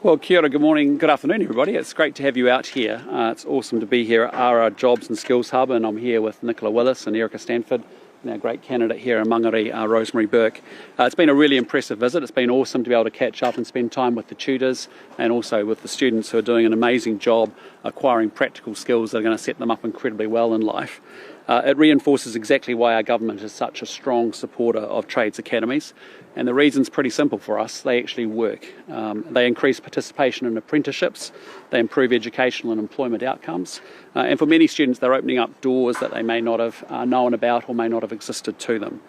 Well, kia ora, good morning, good afternoon everybody. It's great to have you out here. It's awesome to be here at our Jobs and Skills Hub, and I'm here with Nicola Willis and Erica Stanford and our great candidate here in Mangere, Rosemary Burke. It's been a really impressive visit. It's been awesome to be able to catch up and spend time with the tutors and also with the students who are doing an amazing job acquiring practical skills that are going to set them up incredibly well in life. It reinforces exactly why our government is such a strong supporter of trades academies, and the reason's pretty simple for us. They actually work. They increase participation in apprenticeships, they improve educational and employment outcomes, and for many students they're opening up doors that they may not have known about or may not have existed to them.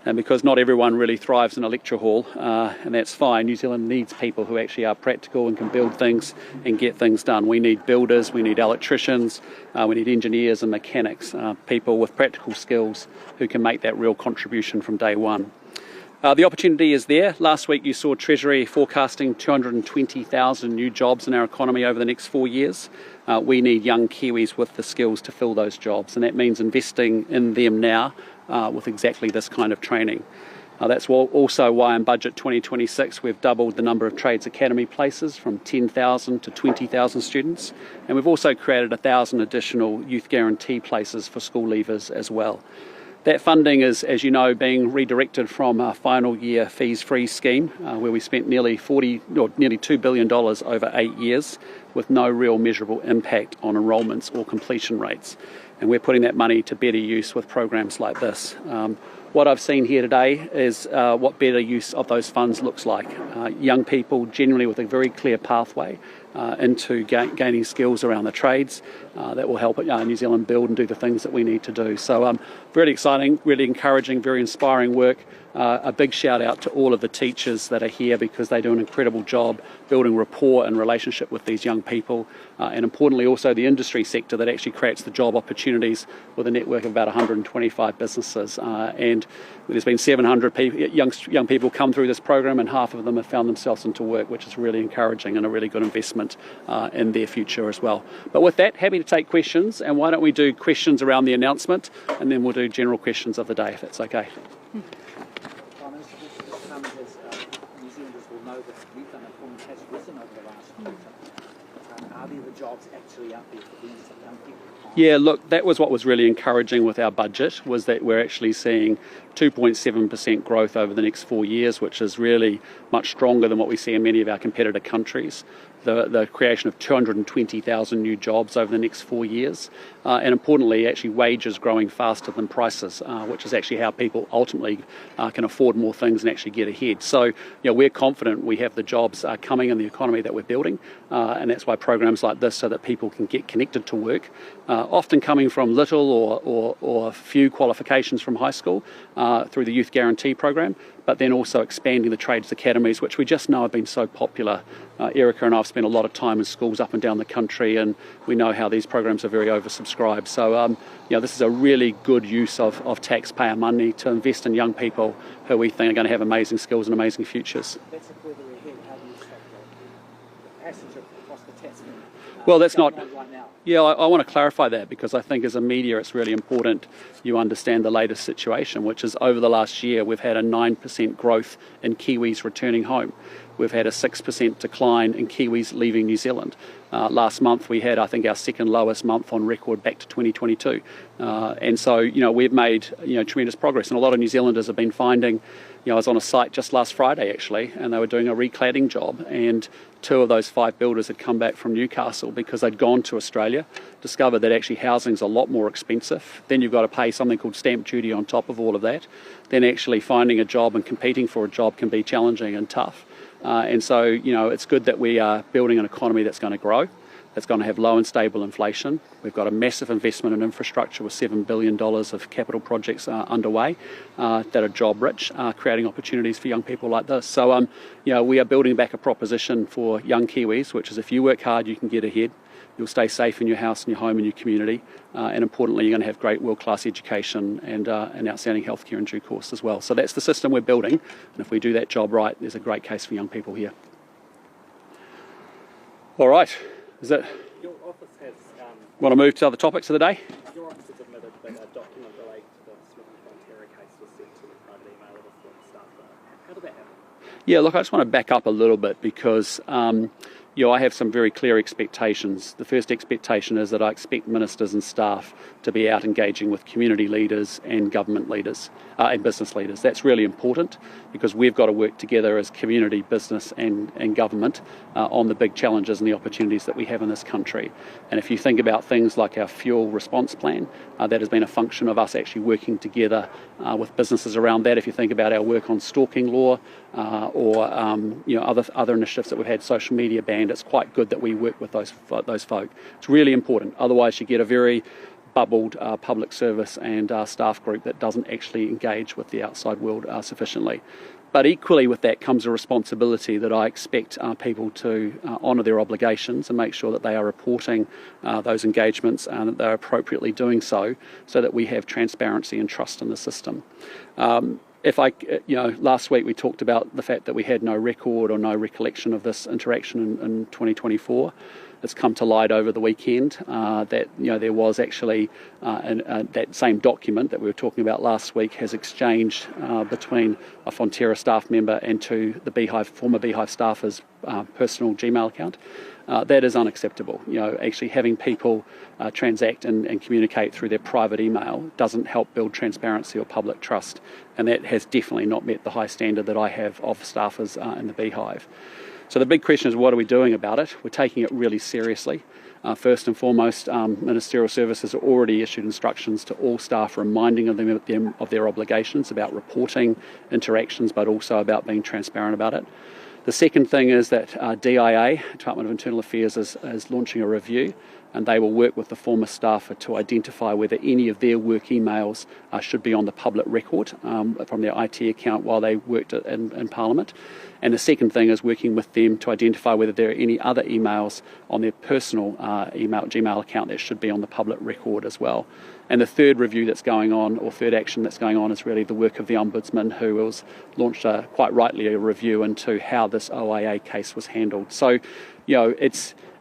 And because not everyone really thrives in a lecture hall, and that's fine, New Zealand needs people who actually are practical and can build things and get things done. We need builders, we need electricians, we need engineers and mechanics, people with practical skills who can make that real contribution from day one. The opportunity is there. Last week you saw Treasury forecasting 220,000 new jobs in our economy over the next 4 years. We need young Kiwis with the skills to fill those jobs, and that means investing in them now with exactly this kind of training. That's also why in Budget 2026 we've doubled the number of Trades Academy places from 10,000 to 20,000 students, and we've also created 1,000 additional Youth Guarantee places for school leavers as well. That funding is, as you know, being redirected from a final year fees-free scheme where we spent nearly $2 billion over 8 years with no real measurable impact on enrolments or completion rates. And we're putting that money to better use with programs like this. What I've seen here today is what better use of those funds looks like. Young people generally with a very clear pathway into gaining skills around the trades that will help New Zealand build and do the things that we need to do. So really exciting, really encouraging, very inspiring work. A big shout out to all of the teachers that are here because they do an incredible job building rapport and relationship with these young people, and importantly also the industry sector that actually creates the job opportunities with a network of about 125 businesses. And there's been 700 young people come through this program, and half of them have found themselves into work, which is really encouraging and a really good investment in their future as well. But with that, happy to take questions, and why don't we do questions around the announcement and then we'll do general questions of the day if that's okay. New Zealanders will know that youth unemployment has risen over the last quarter. Are there the jobs actually out there for these young people? Yeah, look, that was what was really encouraging with our budget, was that we're actually seeing 2.7% growth over the next 4 years, which is really much stronger than what we see in many of our competitor countries. The creation of 220,000 new jobs over the next 4 years, and importantly actually wages growing faster than prices, which is actually how people ultimately can afford more things and actually get ahead. So we're confident we have the jobs coming in the economy that we're building, and that's why programs like this, so that people can get connected to work, often coming from little or few qualifications from high school through the Youth Guarantee program, but then also expanding the trades academies, which we just know have been so popular. Erica and I have spent a lot of time in schools up and down the country, and we know how these programs are very oversubscribed. So this is a really good use of taxpayer money to invest in young people who we think are going to have amazing skills and amazing futures. That's a further ahead. How do you stop the passenger across the Tasman? Well, that's not... Right now? Yeah, I want to clarify that, because I think as a media it's really important you understand the latest situation, which is over the last year we've had a 9% growth in Kiwis returning home. We've had a 6% decline in Kiwis leaving New Zealand. Last month we had, I think, our second lowest month on record back to 2022. And so, we've made, tremendous progress. And a lot of New Zealanders have been finding, I was on a site just last Friday actually, and they were doing a recladding job, and 2 of those 5 builders had come back from Newcastle because they'd gone to Australia, discovered that actually housing's a lot more expensive. Then you've got to pay something called stamp duty on top of all of that. Then actually finding a job and competing for a job can be challenging and tough. And so, it's good that we are building an economy that's going to grow, that's going to have low and stable inflation. We've got a massive investment in infrastructure with $7 billion of capital projects underway that are job rich, creating opportunities for young people like this. So, we are building back a proposition for young Kiwis, which is if you work hard, you can get ahead. You'll stay safe in your house and your home and your community, and importantly you're going to have great world-class education and outstanding healthcare in due course as well. So that's the system we're building, and if we do that job right, there's a great case for young people here. All right, is that... Your office has... Want to move to other topics of the day? Your office has admitted that a document related to the Smith and Fonterra case was sent to the private email of a former staffer. How did that happen? Yeah, look, I just want to back up a little bit because I have some very clear expectations. The first expectation is that I expect ministers and staff to be out engaging with community leaders and government leaders and business leaders. That's really important because we've got to work together as community, business and government on the big challenges and the opportunities that we have in this country. And if you think about things like our fuel response plan, that has been a function of us actually working together with businesses around that. If you think about our work on stalking law or other initiatives that we've had, social media ban, it's quite good that we work with those folk. It's really important. Otherwise, you get a very bubbled public service and staff group that doesn't actually engage with the outside world sufficiently. But equally with that comes a responsibility that I expect people to honour their obligations and make sure that they are reporting those engagements and that they're appropriately doing so that we have transparency and trust in the system. Last week we talked about the fact that we had no record or no recollection of this interaction in 2024. It's come to light over the weekend that there was actually that same document that we were talking about last week has exchanged between a Fonterra staff member and to the Beehive former Beehive staffer's personal Gmail account. That is unacceptable. Actually having people transact and communicate through their private email doesn't help build transparency or public trust, and that has definitely not met the high standard that I have of staffers in the Beehive. So the big question is, what are we doing about it? We're taking it really seriously. First and foremost, Ministerial Services have already issued instructions to all staff reminding them of their obligations about reporting interactions, but also about being transparent about it. The second thing is that DIA, Department of Internal Affairs, is launching a review, and they will work with the former staffer to identify whether any of their work emails should be on the public record from their IT account while they worked in Parliament. And the second thing is working with them to identify whether there are any other emails on their personal Gmail account that should be on the public record as well. And the third review that's going on, or third action that's going on, is really the work of the Ombudsman, who has launched quite rightly a review into how this OIA case was handled. So,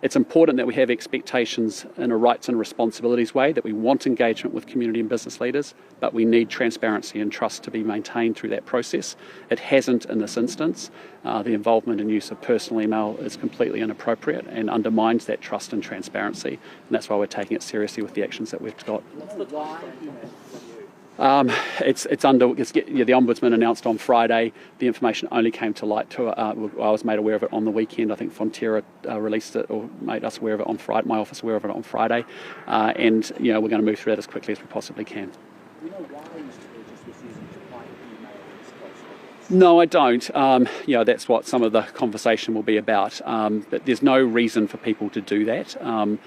it's important that we have expectations in a rights and responsibilities way, that we want engagement with community and business leaders, but we need transparency and trust to be maintained through that process. It hasn't in this instance. The involvement and use of personal email is completely inappropriate and undermines that trust and transparency, and that's why we're taking it seriously with the actions that we've got. The Ombudsman announced on Friday. The information only came to light I was made aware of it on the weekend. I think Fonterra released it or made us aware of it on Friday, my office aware of it on Friday. And we're going to move through that as quickly as we possibly can. Do you know why Mr. Burgess was using private email in this case? No, I don't. That's what some of the conversation will be about. But there's no reason for people to do that. And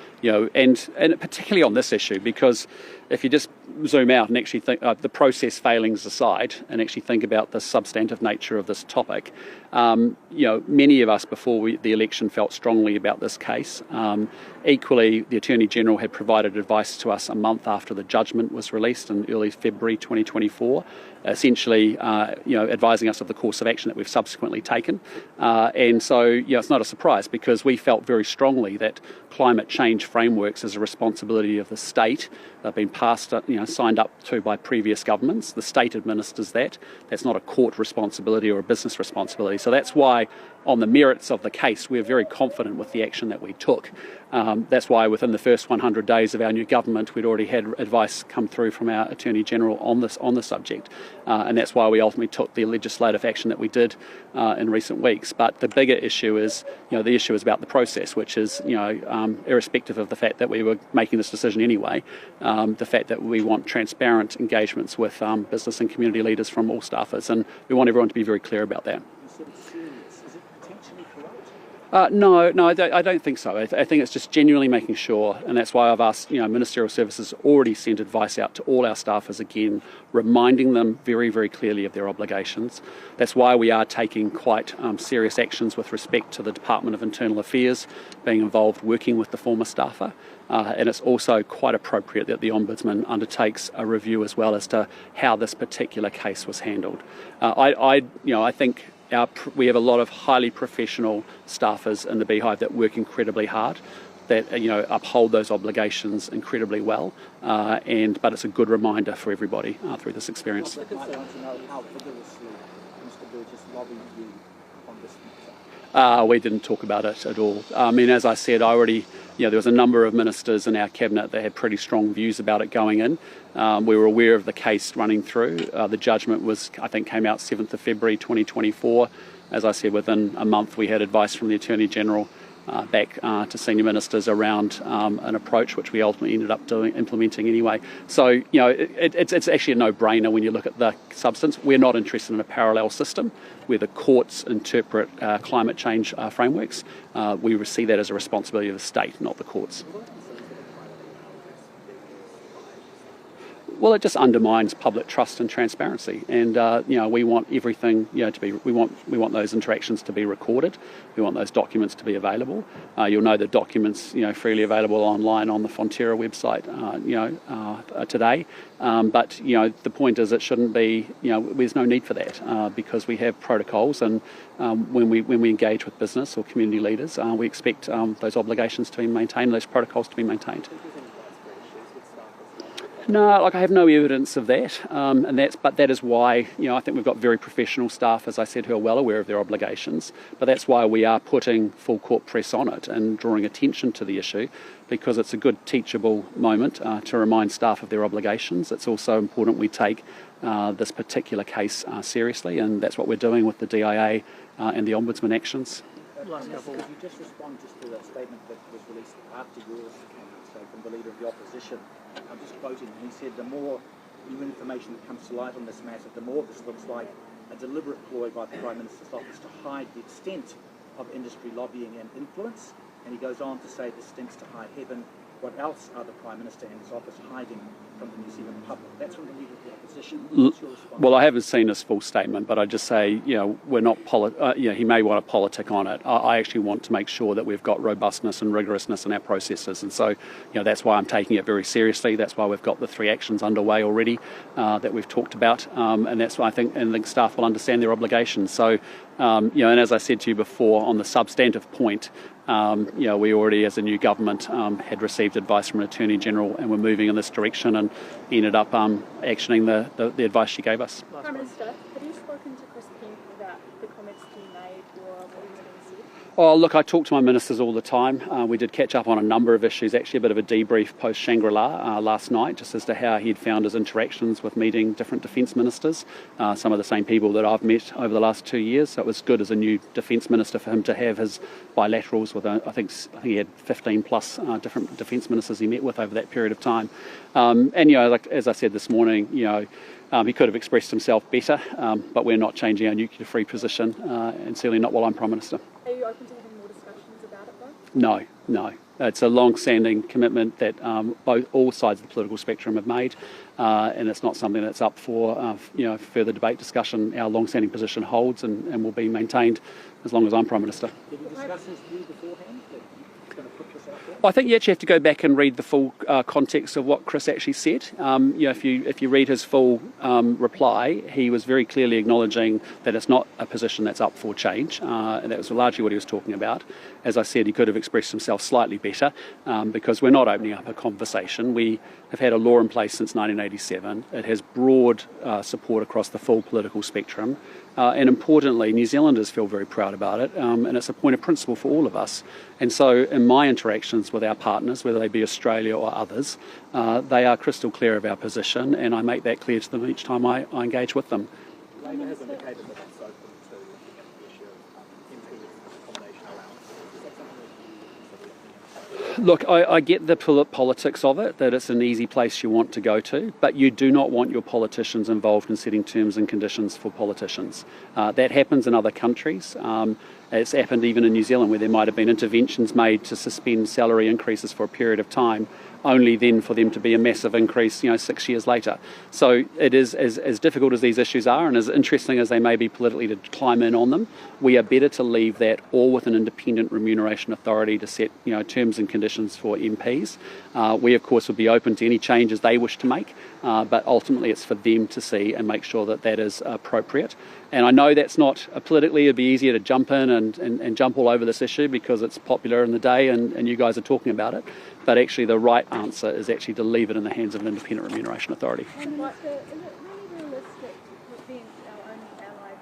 particularly on this issue, because if you just zoom out and actually think the process failings aside and actually think about the substantive nature of this topic, many of us before the election felt strongly about this case. Equally, the Attorney General had provided advice to us a month after the judgment was released in early February 2024, essentially advising us of the course of action that we've subsequently taken. And so it's not a surprise, because we felt very strongly that climate change frameworks is a responsibility of the state. They've been passed, signed up to by previous governments. The state administers that. That's not a court responsibility or a business responsibility. So that's why, on the merits of the case, we're very confident with the action that we took. That's why within the first 100 days of our new government, we'd already had advice come through from our Attorney General on the subject. And that's why we ultimately took the legislative action that we did in recent weeks. But the bigger issue is, the issue is about the process, which is, irrespective of the fact that we were making this decision anyway, the fact that we want transparent engagements with business and community leaders from all staffers, and we want everyone to be very clear about that. No, I don't think so. I think it's just genuinely making sure, and that's why I've asked, Ministerial Services already sent advice out to all our staffers again, reminding them very, very clearly of their obligations. That's why we are taking quite serious actions with respect to the Department of Internal Affairs being involved, working with the former staffer. And it's also quite appropriate that the Ombudsman undertakes a review as well as to how this particular case was handled. I think we have a lot of highly professional staffers in the Beehive that work incredibly hard, that uphold those obligations incredibly well, but it's a good reminder for everybody through this experience. I want to know how vigorously Mr. Burgess lobbied you this matter? We didn't talk about it at all. I mean, as I said, there was a number of ministers in our cabinet that had pretty strong views about it going in. We were aware of the case running through. The judgment came out 7th of February 2024. As I said, within a month we had advice from the Attorney General back to senior ministers around an approach which we ultimately ended up implementing anyway. So, it's actually a no-brainer when you look at the substance. We're not interested in a parallel system where the courts interpret climate change frameworks. We see that as a responsibility of the state, not the courts. Well, it just undermines public trust and transparency, and we want everything to be. We want those interactions to be recorded. We want those documents to be available. You'll know the documents freely available online on the Fonterra website today. But the point is, it shouldn't be. There's no need for that because we have protocols, and when we engage with business or community leaders, we expect those obligations to be maintained, those protocols to be maintained. No, I have no evidence of that, but that is why I think we've got very professional staff, as I said, who are well aware of their obligations. But that's why we are putting full court press on it and drawing attention to the issue, because it's a good teachable moment to remind staff of their obligations. It's also important we take this particular case seriously, and that's what we're doing with the DIA and the Ombudsman actions. Could you just respond to the statement that was released after yours came out, so from the Leader of the Opposition? I'm just quoting him. He said, the more new information that comes to light on this matter, the more this looks like a deliberate ploy by the Prime Minister's office to hide the extent of industry lobbying and influence. And he goes on to say this stinks to high heaven. What else are the Prime Minister and his office hiding from the New Zealand public? That's from the Leader of the Opposition. What's your response? Well, I haven't seen his full statement, but I just say, we're not. He may want to politic on it. I actually want to make sure that we've got robustness and rigorousness in our processes, and so, that's why I'm taking it very seriously. That's why we've got the 3 actions underway already that we've talked about, and that's why I think staff will understand their obligations. So, and as I said to you before, on the substantive point. We already, as a new government, had received advice from an Attorney General, and we're moving in this direction, and ended up actioning the advice she gave us. Prime Minister, have you spoken to Chris Penk about the comments he made or what he was going to say? Oh, look, I talk to my ministers all the time. We did catch up on a number of issues, actually a bit of a debrief post Shangri-La last night, just as to how he'd found his interactions with meeting different defence ministers, some of the same people that I've met over the last 2 years. So it was good as a new defence minister for him to have his bilaterals with, I think he had 15 plus different defence ministers he met with over that period of time. And, as I said this morning, he could have expressed himself better, but we're not changing our nuclear-free position, and certainly not while I'm Prime Minister. Are you open to having more discussions about it, though? No. It's a long-standing commitment that all sides of the political spectrum have made, and it's not something that's up for further debate, discussion. Our long-standing position holds and will be maintained as long as I'm Prime Minister. Did you discuss his view beforehand that he's going to put this out there? I think you actually have to go back and read the full context of what Chris actually said. If you read his full reply, he was very clearly acknowledging that it's not a position that's up for change, and that was largely what he was talking about. As I said, he could have expressed himself slightly better, because we're not opening up a conversation. We have had a law in place since 1987. It has broad support across the full political spectrum. And importantly, New Zealanders feel very proud about it, and it's a point of principle for all of us. And so in my interactions with our partners, whether they be Australia or others, they are crystal clear of our position, and I make that clear to them each time I engage with them. Labour has indicated that it's open to looking at the issue of improving accommodation allowance. Is that something that you Look, I get the politics of it, that it's an easy place you want to go to, but you do not want your politicians involved in setting terms and conditions for politicians. That happens in other countries. It's happened even in New Zealand, where there might have been interventions made to suspend salary increases for a period of time, only then for them to be a massive increase 6 years later. So it is, as difficult as these issues are, and as interesting as they may be politically to climb in on them, we are better to leave that all with an independent remuneration authority to set terms and conditions for MPs. We of course would be open to any changes they wish to make, but ultimately it's for them to see and make sure that that is appropriate. And I know that's not politically, it'd be easier to jump in and jump all over this issue because it's popular in the day and you guys are talking about it. But actually the right answer is actually to leave it in the hands of an independent remuneration authority. Is it really realistic to prevent our only ally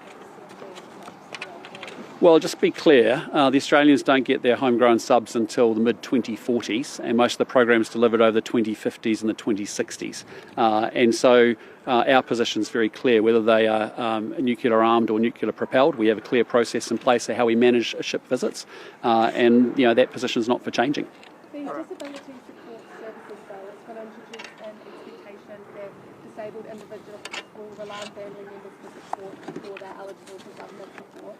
from Well, just to be clear, the Australians don't get their homegrown subs until the mid-2040s, and most of the programs delivered over the 2050s and the 2060s. And so our position is very clear, whether they are nuclear armed or nuclear propelled. We have a clear process in place of how we manage ship visits, and that position is not for changing. The disability support services bill is going to introduce an expectation that disabled individuals will rely on family members for support before they're eligible for government support.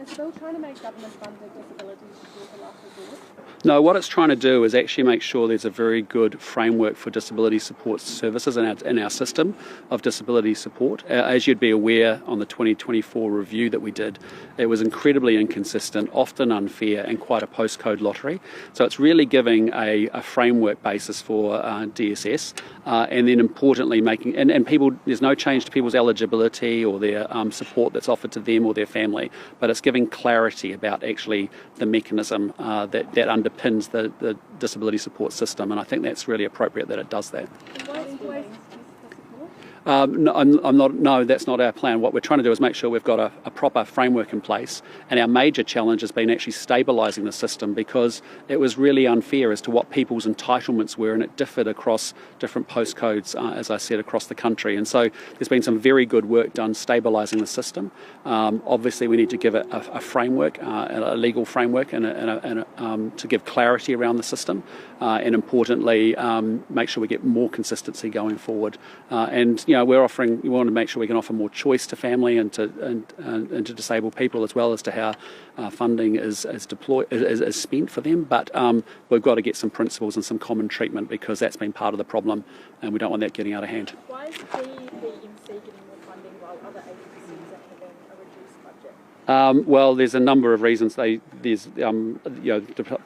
Is the bill trying to make government-funded disability support a last resort? No, what it's trying to do is actually make sure there's a very good framework for disability support services in our system of disability support. As you'd be aware on the 2024 review that we did, it was incredibly inconsistent, often unfair, and quite a postcode lottery. So it's really giving a framework basis for DSS, and then importantly making, and people, there's no change to people's eligibility or their support that's offered to them or their family, but it's giving clarity about actually the mechanism that underpins the disability support system, and I think that's really appropriate that it does that. No, that's not our plan. What we're trying to do is make sure we've got a proper framework in place, and our major challenge has been actually stabilising the system, because it was really unfair as to what people's entitlements were, and it differed across different postcodes, as I said, across the country. And so there's been some very good work done stabilising the system. Obviously we need to give it a framework, a legal framework, and to give clarity around the system, and importantly make sure we get more consistency going forward. And we're offering. We want to make sure we can offer more choice to family and to disabled people, as well as to how funding is spent for them. But we've got to get some principles and some common treatment, because that's been part of the problem, and we don't want that getting out of hand. Why is the MC getting more funding while other agencies are having a reduced budget? Well, there's a number of reasons.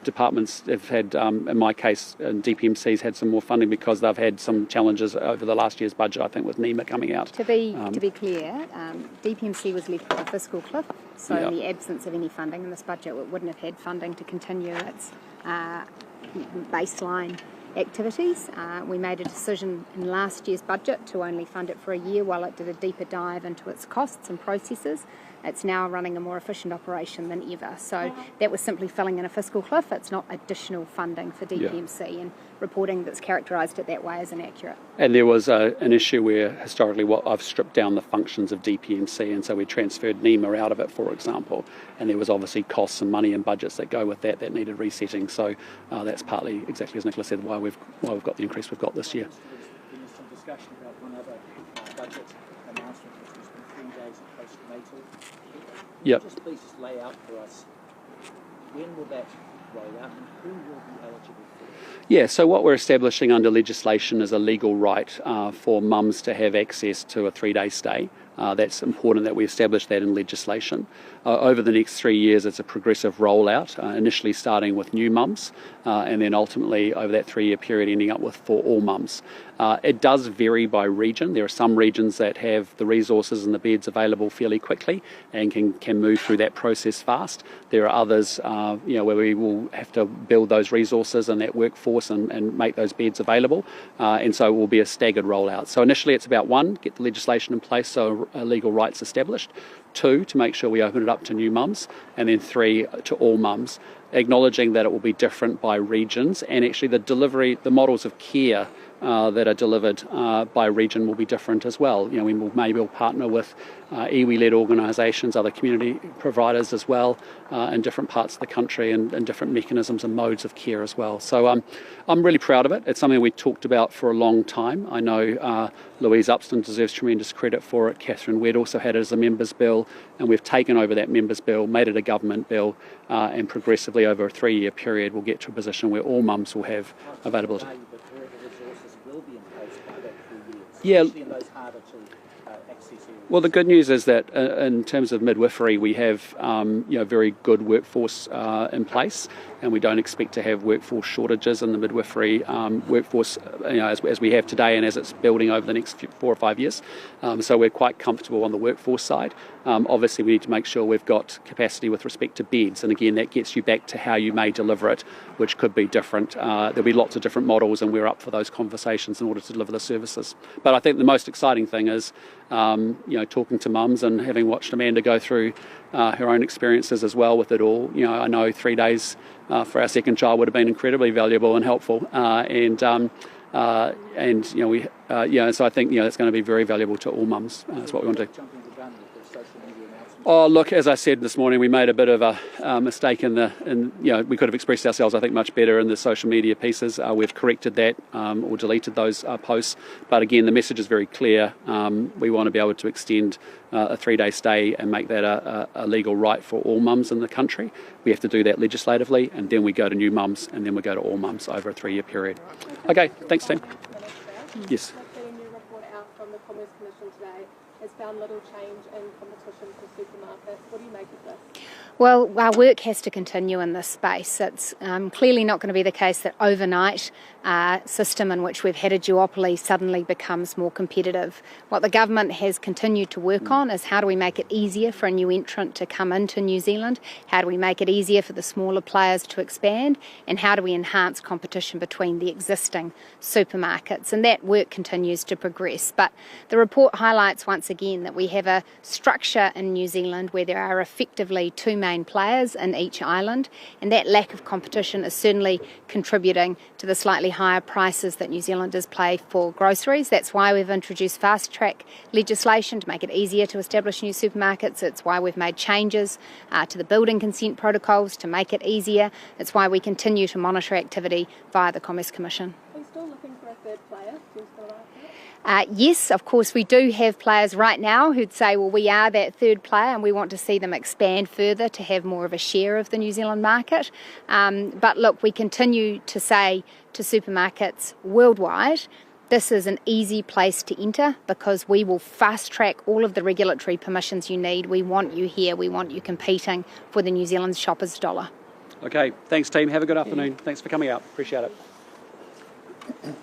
Departments have had, in my case, DPMC's had some more funding because they've had some challenges over the last year's budget, I think, with NEMA coming out. To be clear, DPMC was left with a fiscal cliff, so in the absence of any funding in this budget, it wouldn't have had funding to continue its baseline activities. We made a decision in last year's budget to only fund it for a year while it did a deeper dive into its costs and processes. It's now running a more efficient operation than ever. So that was simply filling in a fiscal cliff. It's not additional funding for DPMC, and reporting that's characterised it that way is inaccurate. And there was an issue where historically I've stripped down the functions of DPMC, and so we transferred NEMA out of it, for example, and there was obviously costs and money and budgets that go with that needed resetting. So that's partly, exactly as Nicola said, why we've got the increase we've got this year. There's some discussion about one other budget announcement, which was the 3 days of postnatal. Yep. Please just lay out for us, when will that roll out and who will be eligible for it? Yeah, so what we're establishing under legislation is a legal right for mums to have access to a 3-day stay. That's important that we establish that in legislation. Over the next 3 years, it's a progressive rollout, initially starting with new mums, and then ultimately over that 3-year period ending up with for all mums. It does vary by region. There are some regions that have the resources and the beds available fairly quickly and can move through that process fast. There are others where we will have to build those resources and that workforce and make those beds available, and so it will be a staggered rollout. So initially it's about 1, get the legislation in place so legal rights established, 2, to make sure we open it up to new mums, and then 3, to all mums, acknowledging that it will be different by regions, and actually the delivery, the models of care that are delivered by region will be different as well. We will maybe partner with iwi-led organisations, other community providers as well, in different parts of the country, and different mechanisms and modes of care as well. So I'm really proud of it. It's something we talked about for a long time. I know Louise Upston deserves tremendous credit for it. Catherine Wedd also had it as a members bill, and we've taken over that members bill, made it a government bill, and progressively over a 3-year period we'll get to a position where all mums will have availability. Yeah. Well, the good news is that in terms of midwifery, we have very good workforce in place, and we don't expect to have workforce shortages in the midwifery workforce as we have today and as it's building over the next 4 or 5 years. So we're quite comfortable on the workforce side. Obviously, we need to make sure we've got capacity with respect to beds, and again, that gets you back to how you may deliver it, which could be different. There'll be lots of different models, and we're up for those conversations in order to deliver the services. But I think the most exciting thing is talking to mums and having watched Amanda go through her own experiences as well with it all. You know, I know 3 days for our second child would have been incredibly valuable and helpful, and you know, so I think, you know, it's going to be very valuable to all mums. That's what we want to do. Oh, look, as I said this morning, we made a bit of a mistake you know, we could have expressed ourselves, I think, much better in the social media pieces. We've corrected that or deleted those posts. But again, the message is very clear. We want to be able to extend a 3-day stay and make that a legal right for all mums in the country. We have to do that legislatively, and then we go to new mums, and then we go to all mums over a 3-year period. Okay, thanks, team. Yes. A new report out from the Commerce Commission today has found little change in competition for supermarkets. What do you make of this? Well, our work has to continue in this space. It's clearly not going to be the case that overnight system in which we've had a duopoly suddenly becomes more competitive. What the government has continued to work on is how do we make it easier for a new entrant to come into New Zealand, how do we make it easier for the smaller players to expand, and how do we enhance competition between the existing supermarkets. And that work continues to progress. But the report highlights once again that we have a structure in New Zealand where there are effectively two main players in each island, and that lack of competition is certainly contributing to the slightly higher prices that New Zealanders pay for groceries. That's why we've introduced fast-track legislation to make it easier to establish new supermarkets. It's why we've made changes to the building consent protocols to make it easier. It's why we continue to monitor activity via the Commerce Commission. Are you still looking for a third player to fill the market? Yes, of course, we do have players right now who'd say, well, we are that third player and we want to see them expand further to have more of a share of the New Zealand market. But look, we continue to say to supermarkets worldwide, this is an easy place to enter because we will fast track all of the regulatory permissions you need. We want you here. We want you competing for the New Zealand shopper's dollar. Okay, thanks, team. Have a good afternoon. Thanks for coming out. Appreciate it.